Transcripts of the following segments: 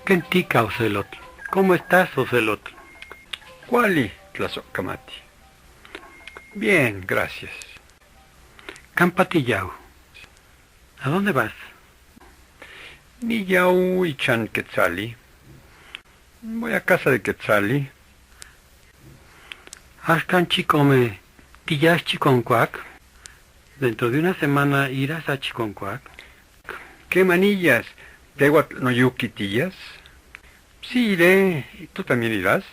Kentica, Ocelotl. ¿Cómo estás, Ocelotl? Cuali, Tlazocamati. Bien, gracias. Campatillau. ¿A dónde vas? Niyau y Chan Quetzali. Voy a casa de Quetzali. Ashkan chicome, tillas Chiconcuac. Dentro de una semana irás a Chiconcuac. ¿Qué manillas? ¿Tehuatl no yuquitillas? Sí, iré. ¿Y tú también irás?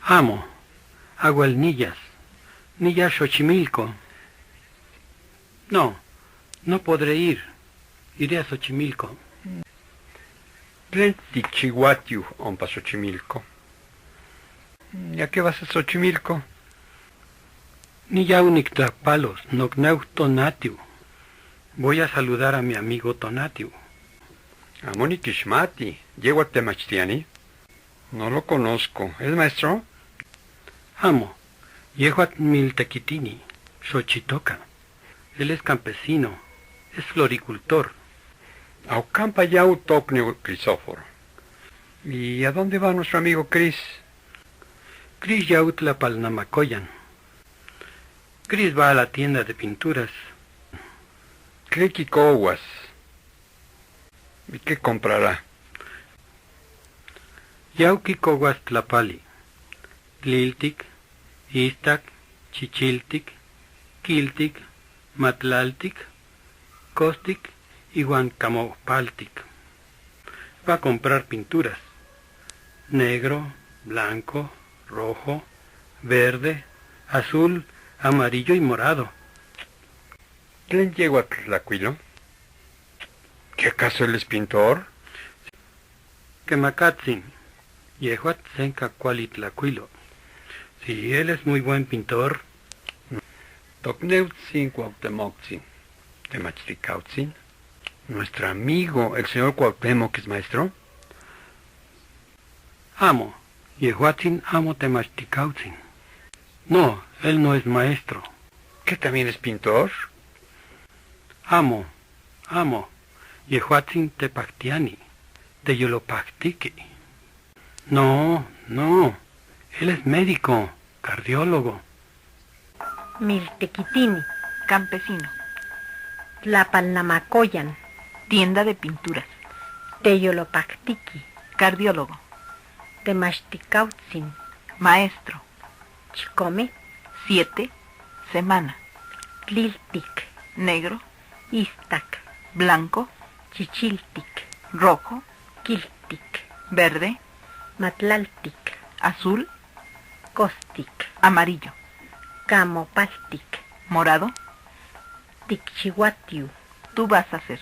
Amo. Agualnillas. Nillas Xochimilco. No podré ir. Iré a Xochimilco. Tlen Chihuatiu, ompa Xochimilco. ¿Y a qué vas a Xochimilco? Niyau nictlapalos, nocneu Tonatiu. Voy a saludar a mi amigo Tonatiu. Amoni Kishmati. ¿Llego a Temachtiani? No lo conozco. ¿Es maestro? Amo. Yehuat Miltequitini, Xochitoca. Él es campesino, es floricultor. Aucampa Yau Tocneu Crisóforo. ¿Y a dónde va nuestro amigo Cris? Cris Yautla Palnamacoyan. Cris va a la tienda de pinturas. Clequicoguas. ¿Y qué comprará? Yauquicoguas Tlapali. Tliltic, Istac, Chichiltic, Quiltic, Matlaltic, Costic y Huancamopaltic. Va a comprar pinturas. Negro, blanco, rojo, verde, azul, amarillo y morado. ¿Quién llegó a Tlacuilo? ¿Qué acaso él es pintor? Quemacatzin, Yehuat Senca Cualitlacuilo. Si él es muy buen pintor. Tocneutzin Cuauhtemotzin. Temachticautzin. Nuestro amigo, el señor Cuauhtémoc, ¿es maestro? Amo. Yehuatzin amo Temachticautzin. No, él no es maestro. ¿Que también es pintor? Amo. Yehuatzin Tepactiani. Teyolopactique. No. Él es médico, cardiólogo. Miltequitini, campesino. Tlapalnamacoyan, Tienda de pinturas. Teyolopactiqui, Cardiólogo. Temachticautzin, Maestro. Chicome, 7. Semana. Tliltic, Negro. Istac, Blanco. Chichiltic, Rojo. Quiltic, Verde. Matlaltic, Azul. Costic, Amarillo. Camopaltic, Morado. Ticchihuatiu. Tú vas a hacer.